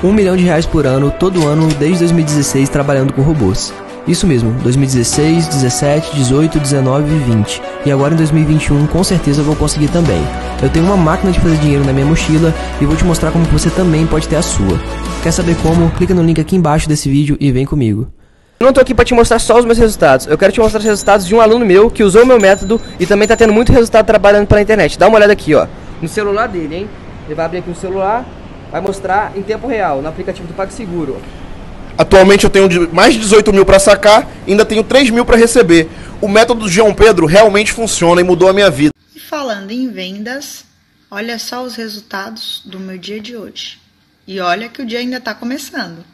R$ 1 milhão por ano, todo ano, desde 2016, trabalhando com robôs. Isso mesmo, 2016, 17, 18, 19 e 20. E agora em 2021, com certeza eu vou conseguir também. Eu tenho uma máquina de fazer dinheiro na minha mochila e vou te mostrar como você também pode ter a sua. Quer saber como? Clica no link aqui embaixo desse vídeo e vem comigo. Eu não tô aqui pra te mostrar só os meus resultados, eu quero te mostrar os resultados de um aluno meu que usou o meu método e também tá tendo muito resultado trabalhando pela internet. Dá uma olhada aqui, ó, no celular dele, hein? Ele vai abrir aqui no celular, vai mostrar em tempo real, no aplicativo do PagSeguro. Atualmente eu tenho mais de 18 mil para sacar e ainda tenho 3 mil para receber. O método do João Pedro realmente funciona e mudou a minha vida. E falando em vendas, olha só os resultados do meu dia de hoje. E olha que o dia ainda tá começando.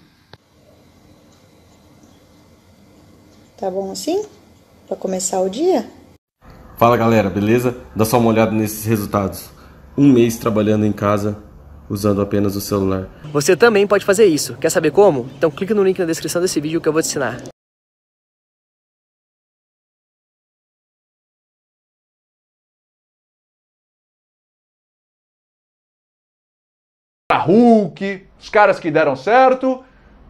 Tá bom assim? Para começar o dia? Fala galera, beleza? Dá só uma olhada nesses resultados. Um mês trabalhando em casa, usando apenas o celular. Você também pode fazer isso. Quer saber como? Então clica no link na descrição desse vídeo que eu vou te ensinar. Hulk, os caras que deram certo,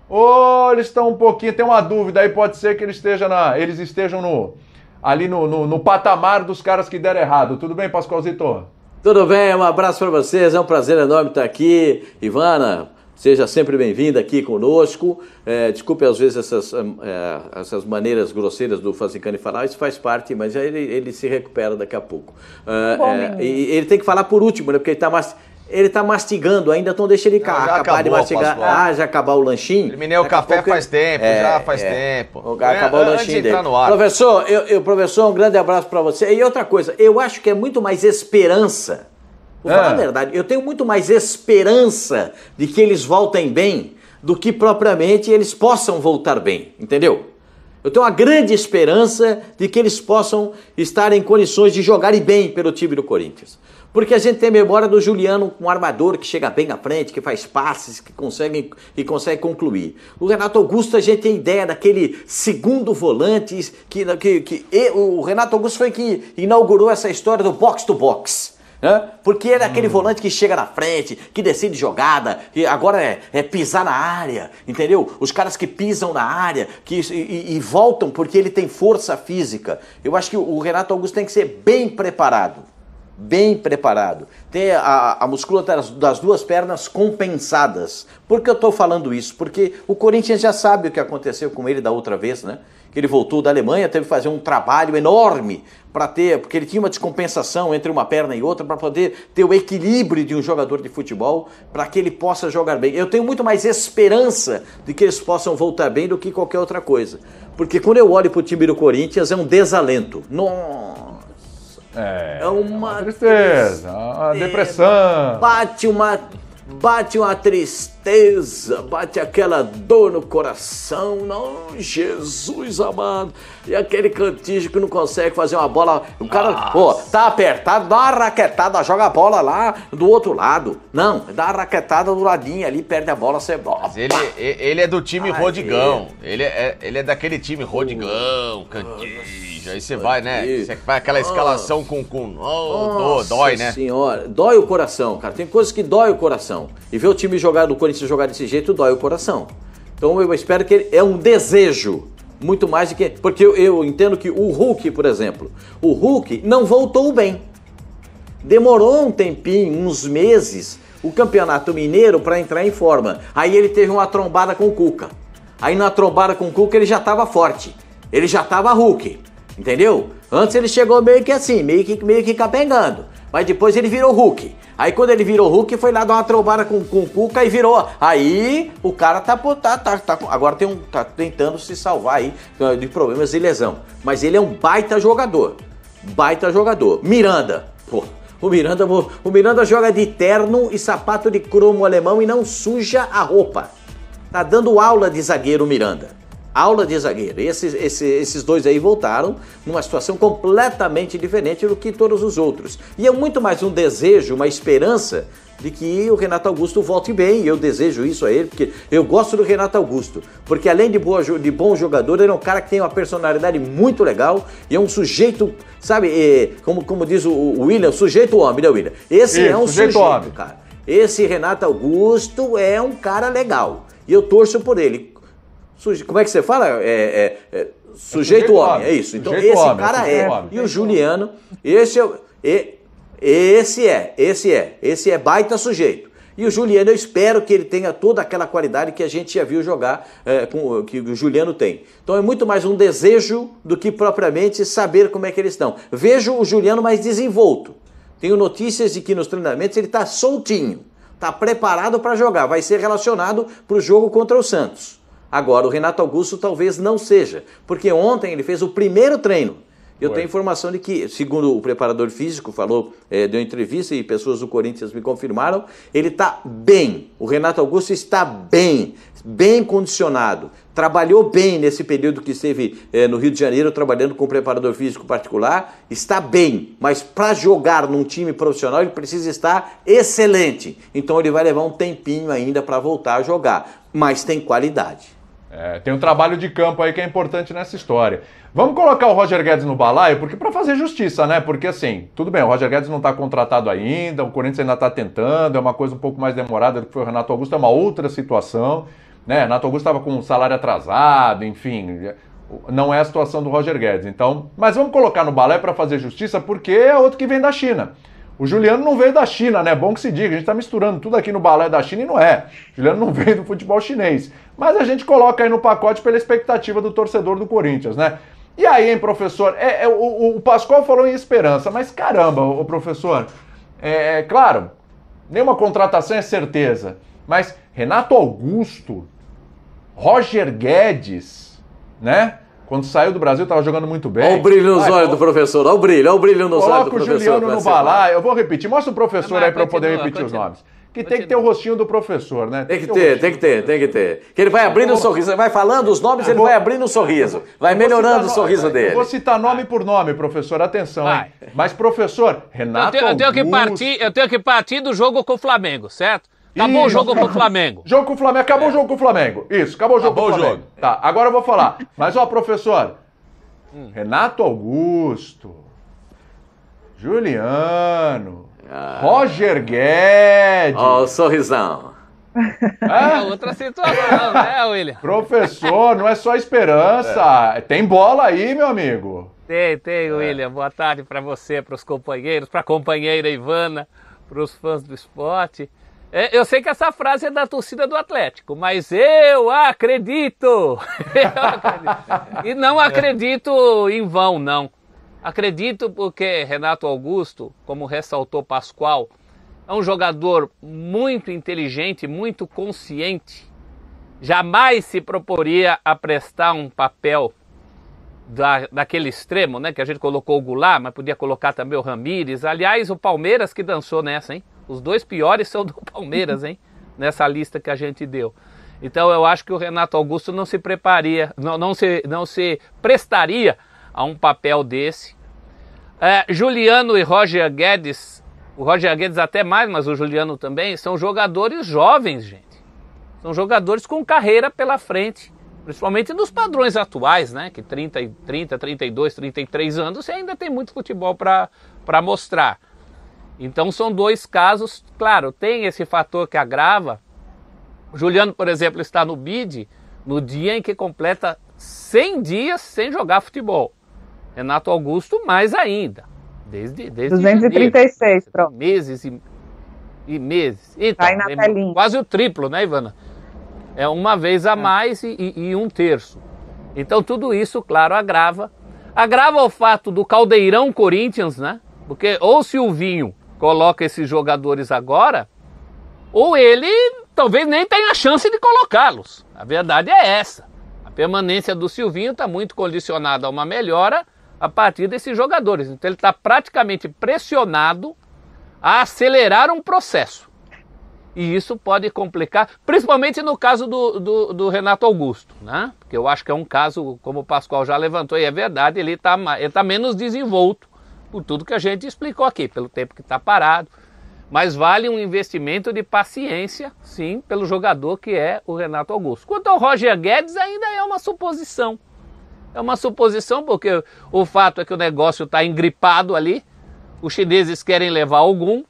ou eles estão um pouquinho, tem uma dúvida aí, pode ser que eles estejam ali no patamar dos caras que deram errado. Tudo bem, Pascoalzito? Tudo bem, um abraço para vocês, é um prazer enorme estar aqui. Ivana, seja sempre bem-vinda aqui conosco. Desculpe às vezes essas maneiras grosseiras do Fazicani falar, isso faz parte, mas ele se recupera daqui a pouco. E ele tem que falar por último, né, porque ele tá mastigando ainda, então deixa ele acabar de mastigar. Já acabar o lanchinho. Terminei o café faz tempo, já faz tempo. Acabar o lanchinho dele. Professor, um grande abraço para você. E outra coisa, eu acho que é muito mais esperança. Vou falar a verdade, eu tenho muito mais esperança de que eles voltem bem do que propriamente eles possam voltar bem, entendeu? Eu tenho uma grande esperança de que eles possam estar em condições de jogarem bem pelo time do Corinthians. Porque a gente tem memória do Juliano, um armador que chega bem à frente, que faz passes, que consegue concluir. O Renato Augusto, a gente tem ideia daquele segundo volante, o Renato Augusto foi que inaugurou essa história do box-to-box. Porque ele é aquele volante que chega na frente, que decide jogada, e agora é pisar na área, entendeu? Os caras que pisam na área e voltam porque ele tem força física. Eu acho que o Renato Augusto tem que ser bem preparado. Bem preparado, ter a musculatura das duas pernas compensadas. Por que eu estou falando isso? Porque o Corinthians já sabe o que aconteceu com ele da outra vez, né? Que ele voltou da Alemanha, teve que fazer um trabalho enorme porque ele tinha uma descompensação entre uma perna e outra para poder ter o equilíbrio de um jogador de futebol para que ele possa jogar bem. Eu tenho muito mais esperança de que eles possam voltar bem do que qualquer outra coisa. Porque quando eu olho para o time do Corinthians é um desalento. Nossa! É uma tristeza, uma depressão. Bate uma tristeza, bate aquela dor no coração. Não, Jesus amado. E aquele cantígio que não consegue fazer uma bola. O cara, tá apertado, dá uma raquetada, joga a bola lá do outro lado. Não, dá uma raquetada do ladinho ali, perde a bola, você bola. Mas ele é do time Rodigão. Ele é daquele time Rodigão, cantígio. Aí você vai, né? Você vai aquela escalação com dói, né? Senhora, dói o coração, cara. Tem coisas que dói o coração. E ver o time do Corinthians jogar desse jeito dói o coração. Então eu espero que é um desejo. Muito mais do que... Porque eu entendo que o Hulk, por exemplo, o Hulk não voltou bem. Demorou um tempinho, uns meses, o Campeonato Mineiro para entrar em forma. Aí ele teve uma trombada com o Cuca. Aí na trombada com o Cuca ele já estava forte. Ele já estava Hulk. Entendeu? Antes ele chegou meio que assim, meio que capengando. Mas depois ele virou Hulk. Aí quando ele virou Hulk, foi lá dar uma trombada com o Cuca e virou. Aí o cara agora tá tentando se salvar aí de problemas de lesão. Mas ele é um baita jogador. Baita jogador. Miranda. Pô, o Miranda joga de terno e sapato de cromo alemão e não suja a roupa. Tá dando aula de zagueiro Miranda. Aula de zagueiro. Esses dois aí voltaram numa situação completamente diferente do que todos os outros. E é muito mais um desejo, uma esperança de que o Renato Augusto volte bem. E eu desejo isso a ele, porque eu gosto do Renato Augusto. Porque além de bom jogador, ele é um cara que tem uma personalidade muito legal e é um sujeito, sabe, como diz o William, sujeito homem, né, William? Esse é um sujeito, cara. Esse Renato Augusto é um cara legal. E eu torço por ele. Como é que você fala? Sujeito homem, é isso. Então esse homem, cara E o Juliano, esse é baita sujeito. E o Juliano, eu espero que ele tenha toda aquela qualidade que a gente já viu jogar, que o Juliano tem. Então é muito mais um desejo do que propriamente saber como é que eles estão. Vejo o Juliano mais desenvolto. Tenho notícias de que nos treinamentos ele está soltinho, está preparado para jogar, vai ser relacionado para o jogo contra o Santos. Agora, o Renato Augusto talvez não seja, porque ontem ele fez o primeiro treino. Eu tenho informação de que, segundo o preparador físico falou, deu entrevista e pessoas do Corinthians me confirmaram, ele está bem. O Renato Augusto está bem condicionado. Trabalhou bem nesse período que esteve no Rio de Janeiro, trabalhando com um preparador físico particular. Está bem, mas para jogar num time profissional ele precisa estar excelente. Então ele vai levar um tempinho ainda para voltar a jogar, mas tem qualidade. Tem um trabalho de campo aí que é importante nessa história. Vamos colocar o Roger Guedes no balaio, porque para fazer justiça, né? Porque assim, tudo bem, o Roger Guedes não está contratado ainda, o Corinthians ainda está tentando, é uma coisa um pouco mais demorada do que foi o Renato Augusto, é uma outra situação, né? Renato Augusto estava com um salário atrasado, enfim, não é a situação do Roger Guedes. Então, mas vamos colocar no balaio para fazer justiça, porque é outro que vem da China. O Juliano não veio da China, né? Bom que se diga, a gente está misturando tudo aqui no balaio da China e não é. O Juliano não veio do futebol chinês. Mas a gente coloca aí no pacote pela expectativa do torcedor do Corinthians, né? E aí, hein, professor? O Pascoal falou em esperança, mas caramba, o professor, claro, nenhuma contratação é certeza, mas Renato Augusto, Roger Guedes, né? Quando saiu do Brasil, estava jogando muito bem. Olha o brilho nos olhos do professor, olha o brilho nos olhos do professor. Coloca o Juliano no balaio, eu vou repetir, mostra o professor aí para eu poder repetir os nomes. Que tem que ter o rostinho do professor, né? Tem que ter. Que ele vai abrindo um sorriso, vai falando os nomes, ele vai abrindo um sorriso. Vai melhorando o sorriso dele. Eu vou citar nome por nome, professor, atenção, hein? Mas, professor, Renato Augusto... Eu tenho que partir do jogo com o Flamengo, certo? Acabou o jogo com o Flamengo. Jogo com o Flamengo, acabou o jogo com o Flamengo. Isso, acabou o jogo com o Flamengo. Tá, agora eu vou falar. Mas, ó, professor, Renato Augusto, Juliano... Roger Guedes. Ó, o sorrisão. É outra situação, né, William? Professor, não é só esperança. Tem bola aí, meu amigo. Tem, William. Boa tarde para você, para os companheiros, para a companheira Ivana, para os fãs do esporte. Eu sei que essa frase é da torcida do Atlético, mas eu acredito. E não acredito em vão, não. Acredito porque Renato Augusto, como ressaltou Pascoal, é um jogador muito inteligente, muito consciente. Jamais se proporia a prestar um papel daquele extremo, né? Que a gente colocou o Goulart, mas podia colocar também o Ramírez. Aliás, o Palmeiras que dançou nessa, hein? Os dois piores são do Palmeiras, hein? Nessa lista que a gente deu. Então eu acho que o Renato Augusto não se prestaria a um papel desse. Juliano e Roger Guedes, o Roger Guedes até mais, mas o Juliano também, são jogadores jovens, gente. São jogadores com carreira pela frente, principalmente nos padrões atuais, né? Que 30, 32, 33 anos, você ainda tem muito futebol para mostrar. Então são dois casos, claro, tem esse fator que agrava. O Juliano, por exemplo, está no BID no dia em que completa 100 dias sem jogar futebol. Renato Augusto mais ainda, desde 236, janeiro, pronto. Meses e meses. Então, Vai na telinha. Quase o triplo, né, Ivana? É uma vez a mais e um terço. Então tudo isso, claro, agrava. Agrava o fato do caldeirão Corinthians, né? Porque ou o Silvinho coloca esses jogadores agora, ou ele talvez nem tenha a chance de colocá-los. A verdade é essa. A permanência do Silvinho está muito condicionada a uma melhora a partir desses jogadores. Então ele está praticamente pressionado a acelerar um processo. E isso pode complicar, principalmente no caso do Renato Augusto, né? Porque eu acho que é um caso, como o Pascoal já levantou, e é verdade, ele tá menos desenvolto por tudo que a gente explicou aqui, pelo tempo que está parado. Mas vale um investimento de paciência, sim, pelo jogador que é o Renato Augusto. Quanto ao Roger Guedes, ainda é uma suposição. É uma suposição porque o fato é que o negócio está engripado ali, os chineses querem levar algum,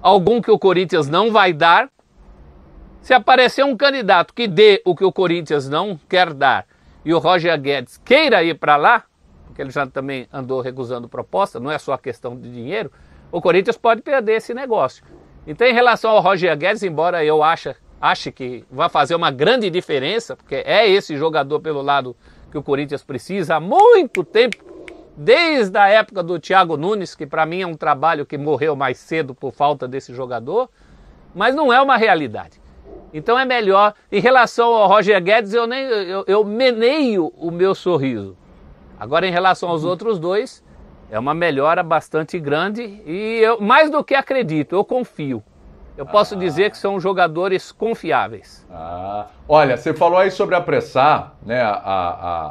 algum que o Corinthians não vai dar. Se aparecer um candidato que dê o que o Corinthians não quer dar e o Roger Guedes queira ir para lá, porque ele já também andou recusando proposta, não é só questão de dinheiro, o Corinthians pode perder esse negócio. Então, em relação ao Roger Guedes, embora eu ache que vai fazer uma grande diferença, porque é esse jogador pelo lado que o Corinthians precisa há muito tempo, desde a época do Thiago Nunes, que para mim é um trabalho que morreu mais cedo por falta desse jogador, mas não é uma realidade. Então é melhor. Em relação ao Roger Guedes, eu meneio o meu sorriso. Agora, em relação aos outros dois, é uma melhora bastante grande e eu, mais do que acredito, eu confio. Eu posso dizer que são jogadores confiáveis. Olha, você falou aí sobre apressar, né,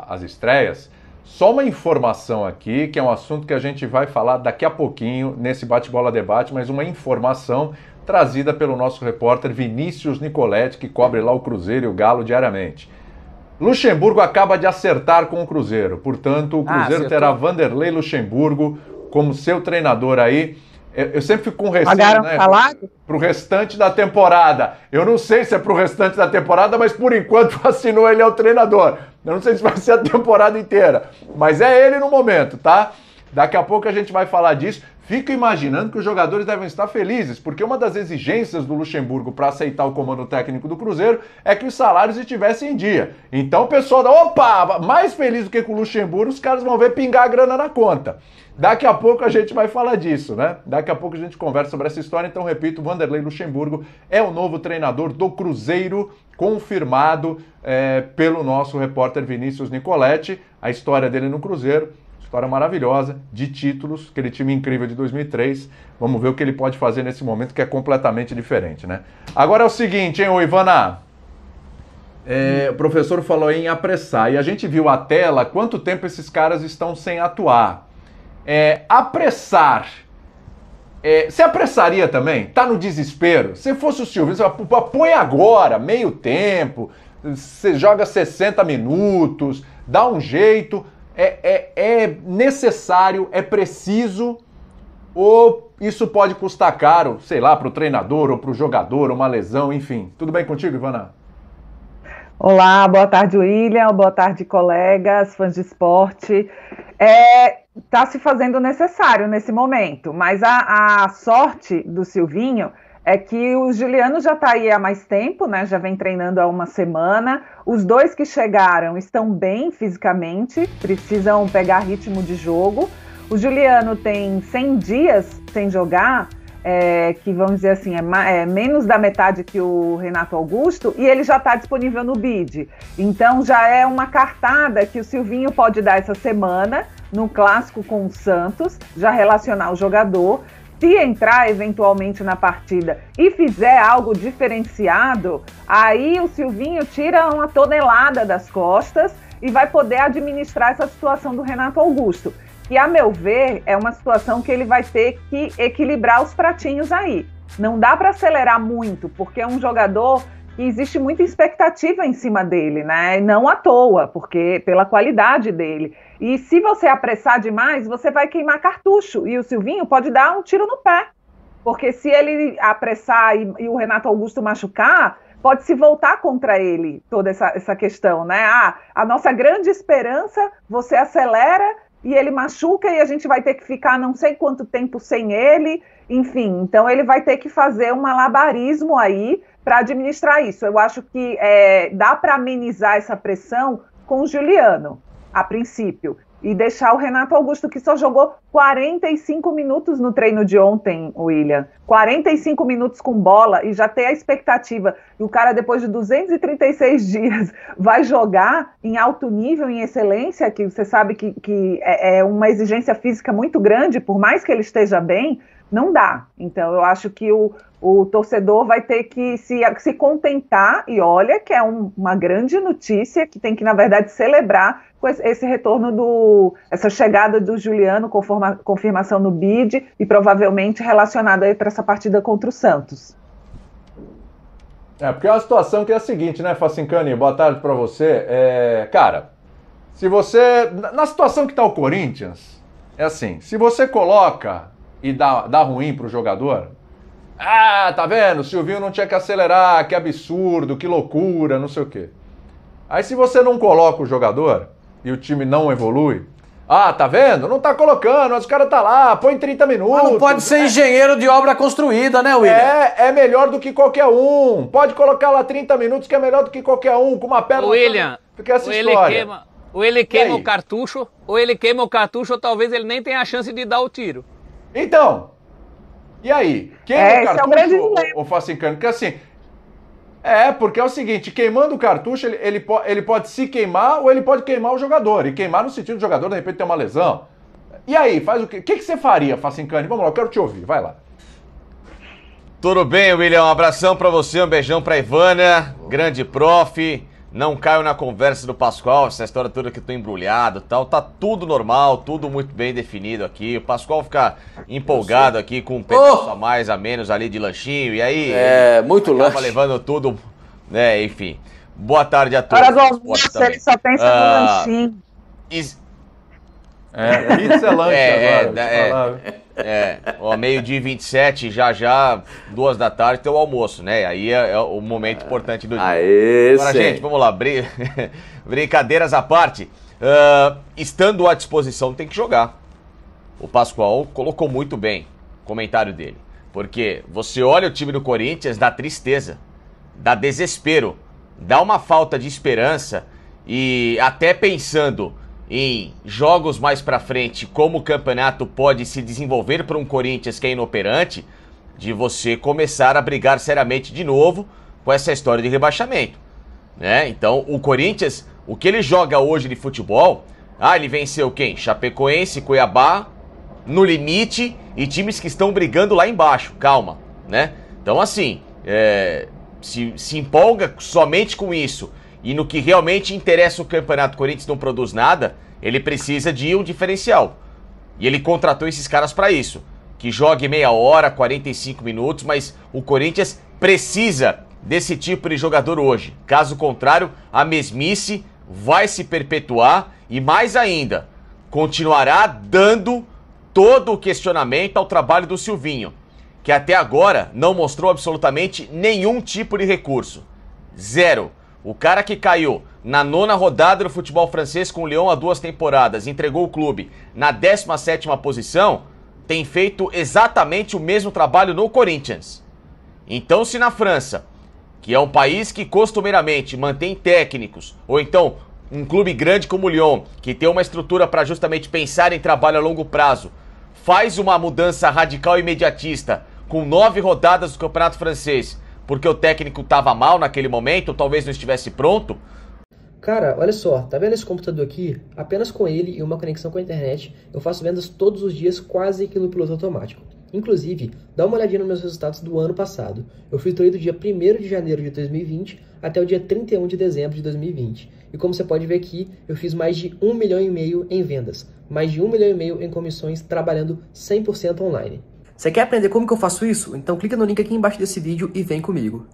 as estreias. Só uma informação aqui, que é um assunto que a gente vai falar daqui a pouquinho nesse Bate-Bola Debate, mas uma informação trazida pelo nosso repórter Vinícius Nicoletti, que cobre lá o Cruzeiro e o Galo diariamente. Luxemburgo acaba de acertar com o Cruzeiro, portanto o Cruzeiro terá Vanderlei Luxemburgo como seu treinador aí. Eu sempre fico com receio, né, pro restante da temporada. Eu não sei se é pro restante da temporada, mas por enquanto assinou, ele é o treinador. Eu não sei se vai ser a temporada inteira, mas é ele no momento, tá? Daqui a pouco a gente vai falar disso. Fico imaginando que os jogadores devem estar felizes, porque uma das exigências do Luxemburgo para aceitar o comando técnico do Cruzeiro é que os salários estivessem em dia. Então o pessoal mais feliz do que com o Luxemburgo, os caras vão ver pingar a grana na conta. Daqui a pouco a gente vai falar disso, né? Daqui a pouco a gente conversa sobre essa história. Então, repito, Vanderlei Luxemburgo é o novo treinador do Cruzeiro, confirmado pelo nosso repórter Vinícius Nicoletti. A história dele no Cruzeiro, história maravilhosa, de títulos, aquele time incrível de 2003. Vamos ver o que ele pode fazer nesse momento, que é completamente diferente, né? Agora é o seguinte, hein, ô Ivana? O professor falou em apressar, e a gente viu a tela quanto tempo esses caras estão sem atuar. Apressar. Você apressaria também? Tá no desespero? Se fosse o Silvio, você põe agora, meio tempo, você joga 60 minutos, dá um jeito. É necessário, é preciso, ou isso pode custar caro, sei lá, para o treinador ou para o jogador, uma lesão, enfim. Tudo bem contigo, Ivana? Olá, boa tarde, William, boa tarde, colegas, fãs de esporte. Está se fazendo necessário nesse momento, mas a sorte do Silvinho é que o Juliano já está aí há mais tempo, né? Já vem treinando há uma semana. Os dois que chegaram estão bem fisicamente, precisam pegar ritmo de jogo. O Juliano tem 100 dias sem jogar, que vamos dizer assim, é menos da metade que o Renato Augusto, e ele já está disponível no BID. Então já é uma cartada que o Silvinho pode dar essa semana, no clássico com o Santos, já relacionar o jogador. Se entrar eventualmente na partida e fizer algo diferenciado, aí o Silvinho tira uma tonelada das costas e vai poder administrar essa situação do Renato Augusto. Que, a meu ver, é uma situação que ele vai ter que equilibrar os pratinhos aí. Não dá para acelerar muito, porque é um jogador que existe muita expectativa em cima dele, né? E não à toa, porque pela qualidade dele. E se você apressar demais, você vai queimar cartucho. E o Silvinho pode dar um tiro no pé. Porque se ele apressar e o Renato Augusto machucar, pode se voltar contra ele toda essa questão, né? A nossa grande esperança, você acelera e ele machuca e a gente vai ter que ficar não sei quanto tempo sem ele. Enfim, então ele vai ter que fazer um malabarismo aí para administrar isso. Eu acho que dá para amenizar essa pressão com o Juliano, a princípio, e deixar o Renato Augusto, que só jogou 45 minutos no treino de ontem, William. 45 minutos com bola, e já tem a expectativa que o cara, depois de 236 dias, vai jogar em alto nível, em excelência, que você sabe que é uma exigência física muito grande, por mais que ele esteja bem, não dá. Então, eu acho que o torcedor vai ter que se contentar, e olha que é uma grande notícia, que tem que, na verdade, celebrar com esse retorno essa chegada do Juliano, confirmação no BID, e provavelmente relacionada aí para essa partida contra o Santos. Porque é uma situação que é a seguinte, né, Facincani? Boa tarde para você. Cara, se você... Na situação que está o Corinthians, é assim, se você coloca e dá ruim pro jogador, Ah, tá vendo? O Silvinho não tinha que acelerar, que absurdo, que loucura, não sei o quê. Aí se você não coloca o jogador e o time não evolui, ah, tá vendo? Não tá colocando, mas o cara tá lá, põe 30 minutos. Mas não pode ser engenheiro de obra construída, né, William? É melhor do que qualquer um. Pode colocar lá 30 minutos que é melhor do que qualquer um, com uma perna... William, fica essa história. Ou ele queima o cartucho, ou talvez ele nem tenha a chance de dar o tiro. Então, e aí? Queima o cartucho, ou Facincani? Porque assim... porque é o seguinte, queimando o cartucho, ele pode se queimar ou ele pode queimar o jogador. E queimar no sentido do jogador, de repente, ter uma lesão. E aí, faz o quê? O que você faria, Facincani? Vamos lá, eu quero te ouvir, vai lá. Tudo bem, William? Um abração pra você, um beijão pra Ivana, grande prof. Não caio na conversa do Pascoal, essa história toda que eu tô embrulhado e tal. Tá tudo normal, tudo muito bem definido aqui. O Pascoal fica empolgado aqui com um pedaço a mais, a menos ali de lanchinho. E aí... muito lanche. Tava levando tudo, né, enfim. Boa tarde a todos. Hora do almoço, ele só pensa no lanchinho. Pizza é lanche agora. Meio-dia e 27, já 2 da tarde, tem o almoço, né? Aí é o momento importante do dia. Agora, gente, vamos lá. Brincadeiras à parte. Estando à disposição, tem que jogar. O Pascoal colocou muito bem o comentário dele. Porque você olha o time do Corinthians, dá tristeza, dá desespero, dá uma falta de esperança e até pensando em jogos mais pra frente, como o campeonato pode se desenvolver para um Corinthians que é inoperante, de você começar a brigar seriamente de novo com essa história de rebaixamento, né? Então, o Corinthians, o que ele joga hoje de futebol, ele venceu quem? Chapecoense, Cuiabá, no limite, e times que estão brigando lá embaixo, calma, né? Então, assim, se empolga somente com isso, e no que realmente interessa o campeonato, o Corinthians não produz nada, ele precisa de um diferencial. E ele contratou esses caras para isso. Que jogue meia hora, 45 minutos, mas o Corinthians precisa desse tipo de jogador hoje. Caso contrário, a mesmice vai se perpetuar e mais ainda, continuará dando todo o questionamento ao trabalho do Silvinho, que até agora não mostrou absolutamente nenhum tipo de recurso. Zero. O cara que caiu na 9ª rodada do futebol francês com o Lyon há 2 temporadas, entregou o clube na 17ª posição, tem feito exatamente o mesmo trabalho no Corinthians. Então, se na França, que é um país que costumeiramente mantém técnicos, ou então um clube grande como o Lyon, que tem uma estrutura para justamente pensar em trabalho a longo prazo, faz uma mudança radical e imediatista com 9 rodadas do Campeonato Francês, porque o técnico estava mal naquele momento, ou talvez não estivesse pronto. Cara, olha só, tá vendo esse computador aqui? Apenas com ele e uma conexão com a internet, eu faço vendas todos os dias quase que no piloto automático. Inclusive, dá uma olhadinha nos meus resultados do ano passado. Eu filtrei do dia 1º de janeiro de 2020 até o dia 31 de dezembro de 2020. E como você pode ver aqui, eu fiz mais de 1,5 milhão em vendas, mais de 1,5 milhão em comissões, trabalhando 100% online. Você quer aprender como que eu faço isso? Então clica no link aqui embaixo desse vídeo e vem comigo.